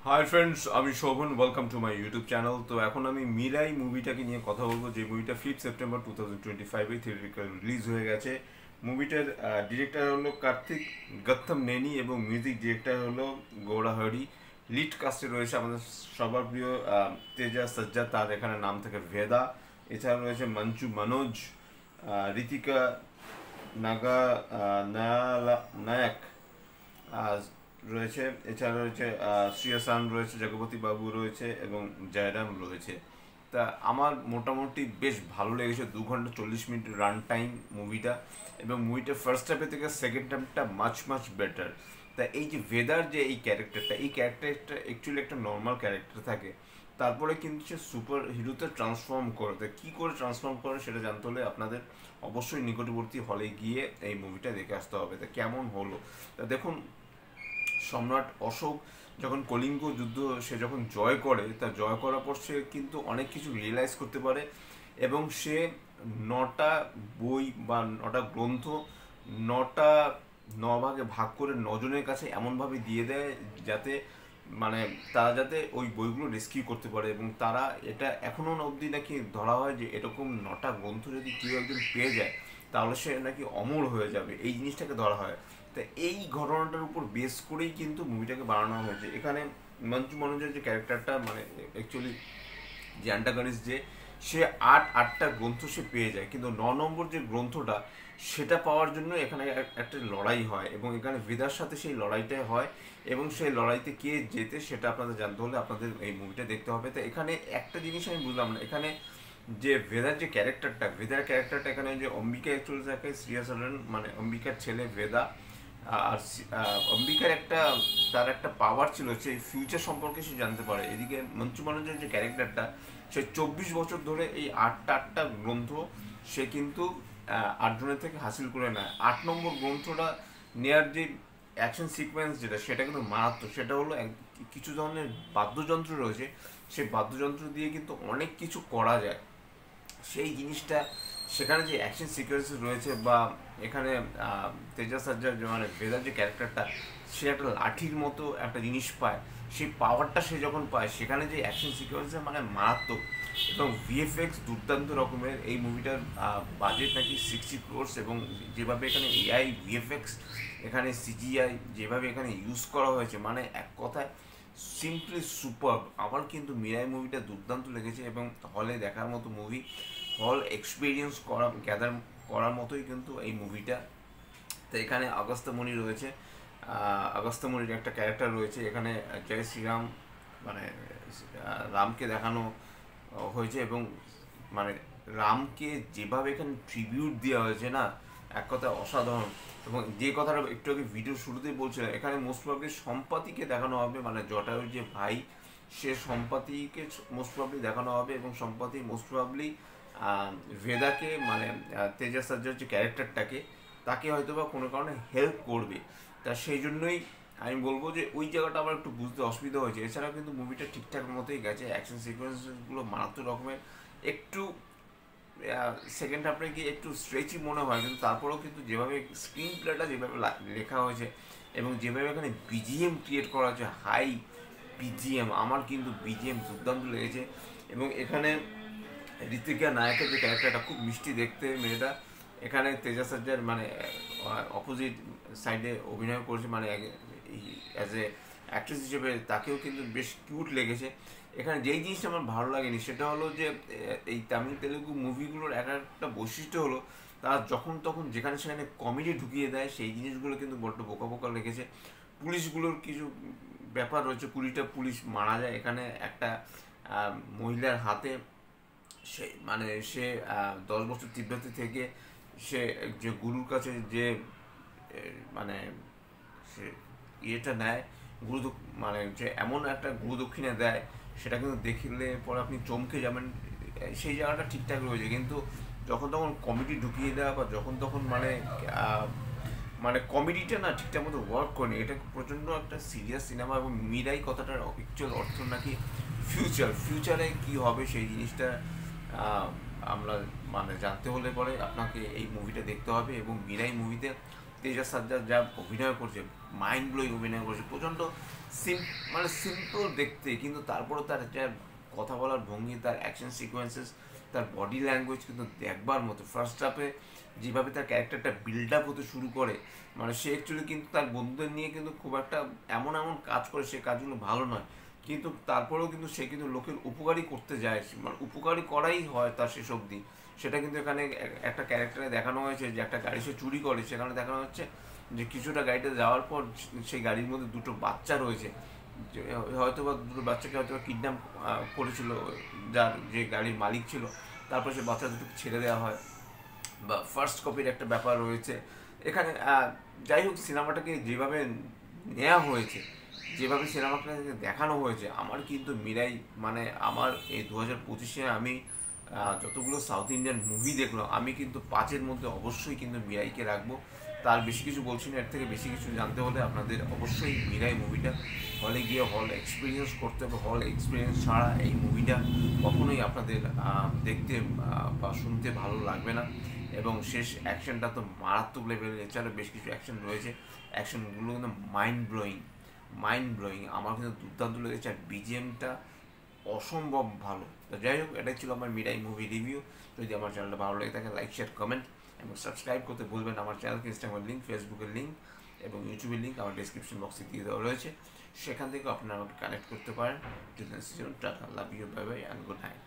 High friends, আমি Shovan. Welcome to my YouTube channel. তো এখন আমি মিরাই মুভিটাকে নিয়ে কথা বলবো, যে মুভিটা 5 সেপ্টেম্বর 2025 থিয়েট্রিক্যাল রিলিজ হয়ে গেছে। মুভিটার ডিরেক্টর হলো কার্তিক গত্তম নেনি এবং মিউজিক ডিরেক্টর হলো গৌড়া হরি। লিড কাস্টে রয়েছে আমাদের সবার প্রিয় তেজা সজ্জা, তার এখানে নাম থেকে ভেদা। এছাড়া রয়েছে মঞ্চু মনোজ, ঋতিকা নাগা, নায়ক রয়েছে। এছাড়া রয়েছে শ্রিয়াসান রয়েছে, জগপতি বাবু রয়েছে এবং জয়রাম রয়েছে। তা আমার মোটামুটি বেশ ভালো লেগেছে। 2 ঘন্টা 40 মিনিট রান টাইম মুভিটা, এবং মুভিটা ফার্স্ট হাফে থেকে সেকেন্ড হাফটা মাচ মাচ বেটার। তা এই যে ভেদার যে এই ক্যারেক্টারটা অ্যাকচুয়ালি একটা নর্মাল ক্যারেক্টার থাকে, তারপরে কিন্তু সে সুপার হিরোতে ট্রান্সফর্ম করে। তা কী করে ট্রান্সফর্ম করে সেটা জানতে হলে আপনাদের অবশ্যই নিকটবর্তী হলে গিয়ে এই মুভিটা দেখে আসতে হবে। তা কেমন হলো, তা দেখুন, সম্রাট অশোক যখন কলিঙ্গ যুদ্ধ সে যখন জয় করে, তা জয় করার পর সে কিন্তু অনেক কিছু রিয়েলাইজ করতে পারে, এবং সে 9টা বই বা 9টা গ্রন্থ 9টা 9 ভাগে ভাগ করে 9জনের কাছে এমনভাবে দিয়ে দেয় যাতে মানে তারা যাতে ওই বইগুলো রেস্কিউ করতে পারে। এবং তারা এটা এখনও অবধি নাকি ধরা হয় যে এরকম 9টা গ্রন্থ যদি কেউ একজন পেয়ে যায় তাহলে সে নাকি অমর হয়ে যাবে, এই জিনিসটাকে ধরা হয়। তা এই ঘটনাটার উপর বেস করেই কিন্তু মুভিটাকে বানানো হয়েছে। এখানে মঞ্চু মনোজের যে ক্যারেক্টারটা, মানে অ্যাকচুয়ালি যে অ্যান্টাগনিস্ট, যে সে আটটা গ্রন্থ সে পেয়ে যায়, কিন্তু 9 নম্বর যে গ্রন্থটা সেটা পাওয়ার জন্য এখানে একটা লড়াই হয়, এবং এখানে ভেদার সাথে সেই লড়াইটাই হয়। এবং সেই লড়াইতে কে জেতে সেটা আপনাদের জানতে হলে আপনাদের এই মুভিটা দেখতে হবে। তো এখানে একটা জিনিস আমি বুঝলাম না, এখানে যে ভেদার ক্যারেক্টারটা এখানে যে অম্বিকা অ্যাকচুয়ালি থাকে, শ্রিয়া সরেন মানে অম্বিকার ছেলে ভেদা। আর অম্বিকার তার একটা পাওয়ার ছিল, সেই ফিউচার সম্পর্কে সে জানতে পারে। এদিকে মঞ্চু মনোজের যে ক্যারেক্টারটা, সে 24 বছর ধরে এই আটটা গ্রন্থ সে কিন্তু 8 জনের থেকে হাসিল করে নেয়। 8 নম্বর গ্রন্থটা নেয়ার যে অ্যাকশন সিকোয়েন্স যেটা, সেটা কিন্তু মারাত্মক। সেটা হলো কিছু ধরনের বাদ্যযন্ত্র রয়েছে, সেই বাদ্যযন্ত্র দিয়ে কিন্তু অনেক কিছু করা যায়। সেই জিনিসটা সেখানে যে অ্যাকশন সিকোয়েন্স রয়েছে, বা এখানে তেজা সাজ্জার যে মানে ভেদার যে ক্যারেক্টারটা, সে একটা লাঠির মতো একটা জিনিস পায়। সেই পাওয়ারটা সে যখন পায়, সেখানে যে অ্যাকশন সিকোয়েন্সের মানে মারাত্মক, এবং ভিএফএক্স দুর্দান্ত রকমের। এই মুভিটার বাজেট নাকি 60 crores, এবং যেভাবে এখানে এআই ভিএফএক্স, এখানে সিজিআই যেভাবে এখানে ইউজ করা হয়েছে, মানে এক কথায় সিম্পলি সুপার। আমার কিন্তু মিরাই মুভিটা দুর্দান্ত লেগেছে, এবং হলে দেখার মতো মুভি, হল এক্সপিরিয়েন্স গ্যাদার করার মতোই কিন্তু এই মুভিটা। তো এখানে আগস্ত্যমণি রয়েছে, আগস্ত্যমণির একটা ক্যারেক্টার রয়েছে এখানে। জয় শ্রীরাম মানে রামকে দেখানো হয়েছে, এবং মানে রামকে যেভাবে এখানে ট্রিবিউট দেওয়া হয়েছে না, এক কথা অসাধারণ। এবং যে কথাটা একটু আগে ভিডিও শুরুতেই বলছিলাম, এখানে মোস্ট প্রবলি সম্পাতিকে দেখানো হবে, মানে জটায়ুর যে ভাই, সে সম্পাতিকে মোস্ট প্রবলি দেখানো হবে, এবং সম্পাতি মোস্ট প্রবলি ভেদাকে মানে তেজা সাজ্জার যে ক্যারেক্টারটাকে, তাকে হয়তো বা কোনো কারণে হেল্প করবে। তা সেই জন্যই আমি বলবো যে ওই জায়গাটা আমার একটু বুঝতে অসুবিধা হয়েছে। এছাড়াও কিন্তু মুভিটা ঠিকঠাক মতোই গেছে, অ্যাকশন সিকোয়েন্সগুলো মারাত্মক রকমের। একটু সেকেন্ড হাফে গিয়ে একটু স্ট্রেচি মনে হয়, কিন্তু তারপরেও কিন্তু যেভাবে স্ক্রিন প্লেটা যেভাবে লেখা হয়েছে, এবং যেভাবে এখানে বিজিএম ক্রিয়েট করা হয়েছে, হাই বিজিএম, আমার কিন্তু বিজিএম দুর্দান্ত লেগেছে। এবং এখানে ঋতিকা নায়কের যে ক্যারেক্টারটা, খুব মিষ্টি দেখতে মেয়েটা, এখানে তেজা সজ্জার মানে অপোজিট সাইডে অভিনয় করেছে, মানে অ্যাজ এ অ্যাক্ট্রেস হিসেবে তাকেও কিন্তু বেশ কিউট লেগেছে। এখানে যেই জিনিসটা আমার ভালো লাগেনি সেটা হলো যে এই তামিল তেলুগু মুভিগুলোর একটা বৈশিষ্ট্য হলো, তারা যখন তখন যেখানে সেখানে কমেডি ঢুকিয়ে দেয়, সেই জিনিসগুলো কিন্তু বড্ড বোকা বোকা লেগেছে। পুলিশগুলোর কিছু ব্যাপার রয়েছে, 20টা পুলিশ মারা যায় এখানে একটা মহিলার হাতে। সে 10 বছর তিব্বতে থেকে সে যে গুরুর কাছে যে মানে সে ইয়েটা নেয়, মানে যে এমন একটা গুরু দক্ষিণা দেয়, সেটা কিন্তু দেখলে পরে আপনি চমকে যাবেন। সেই জায়গাটা ঠিকঠাক রয়েছে, কিন্তু যখন তখন কমেডি ঢুকিয়ে দেওয়া, বা যখন তখন মানে কমেডিটা না ঠিকঠাক মতো ওয়ার্ক করেনি। এটা প্রচণ্ড একটা সিরিয়াস সিনেমা, এবং মিরাই কথাটার অ্যাকচুয়াল অর্থ নাকি ফিউচারে কি হবে সেই জিনিসটা আমরা মানে জানতে হলে পরে আপনাকে এই মুভিটা দেখতে হবে। এবং মিরাই মুভিতে তেজা সাজ্জাদ যা অভিনয় করছে, মাইন্ড ব্লোয়িং অভিনয় করছে, প্রচণ্ড মানে সিম্পল দেখতে, কিন্তু তারপরে তার যা কথা বলার ভঙ্গি, তার অ্যাকশন সিকোয়েন্সেস, তার বডি ল্যাঙ্গুয়েজ কিন্তু দেখবার মতো। ফার্স্ট হাফে যেভাবে তার ক্যারেক্টারটা বিল্ড আপ হতে শুরু করে, মানে সে অ্যাকচুয়ালি কিন্তু তার বন্ধুদের নিয়ে কিন্তু খুব একটা এমন এমন কাজ করে, সে কাজগুলো ভালো নয়, কিন্তু তারপরেও কিন্তু সে কিন্তু লোকের উপকারী করতে যায়, মানে উপকারী করাই হয় তার শেষ অবধি। সেটা কিন্তু এখানে একটা ক্যারেক্টারে দেখানো হয়েছে যে একটা গাড়ি সে চুরি করে, সেখানে দেখানো হচ্ছে যে কিছুটা গাড়িতে যাওয়ার পর সেই গাড়ির মধ্যে দুটো বাচ্চা রয়েছে, হয়তো বা দুটো বাচ্চাকে হয়তো বা কিডন্যাপ করেছিল যার যে গাড়ির মালিক ছিল, তারপর সে বাচ্চা দুটোকে ছেড়ে দেওয়া হয়, বা ফার্স্ট কপির একটা ব্যাপার রয়েছে এখানে। যাই হোক, সিনেমাটাকে যেভাবে নেওয়া হয়েছে, যেভাবে সিনেমাটাকে দেখানো হয়েছে, আমার কিন্তু মিরাই, মানে আমার এই 2025-এ আমি যতগুলো সাউথ ইন্ডিয়ান মুভি দেখলাম, আমি কিন্তু 5-এর মধ্যে অবশ্যই কিন্তু মিরাইকে রাখবো। তার বেশি কিছু বলছি না, এর থেকে বেশি কিছু জানতে হলে আপনাদের অবশ্যই মিরাই মুভিটা হলে গিয়ে হল এক্সপিরিয়েন্স করতে হবে। হল এক্সপিরিয়েন্স ছাড়া এই মুভিটা কখনোই আপনাদের দেখতে বা শুনতে ভালো লাগবে না। এবং শেষ অ্যাকশনটা তো মারাত্মক লেভেলের, এছাড়া বেশ কিছু অ্যাকশন রয়েছে, অ্যাকশনগুলো কিন্তু মাইন্ড ব্লোয়িং, মাইন্ড ব্লোয়িং, আমার কিন্তু দুর্দান্ত লেগেছে। আর বিজিএমটা অসম্ভব ভালো। তো যাই হোক, এটাই ছিল আমার মিরাই মুভি রিভিউ। যদি আমার চ্যানেলটা ভালো লাগে থাকে, লাইক, শেয়ার, কমেন্ট এবং সাবস্ক্রাইব করতে ভুলবেন। আমার চ্যানেলকে ইনস্টাগ্রামের লিঙ্ক, ফেসবুকের লিঙ্ক এবং ইউটিউবের লিঙ্ক আমার ডিসক্রিপশন বক্সে দিয়ে দেওয়া রয়েছে, সেখান থেকে আপনারা আমাকে কানেক্ট করতে পারেন। Tata, love you, bye bye and good night.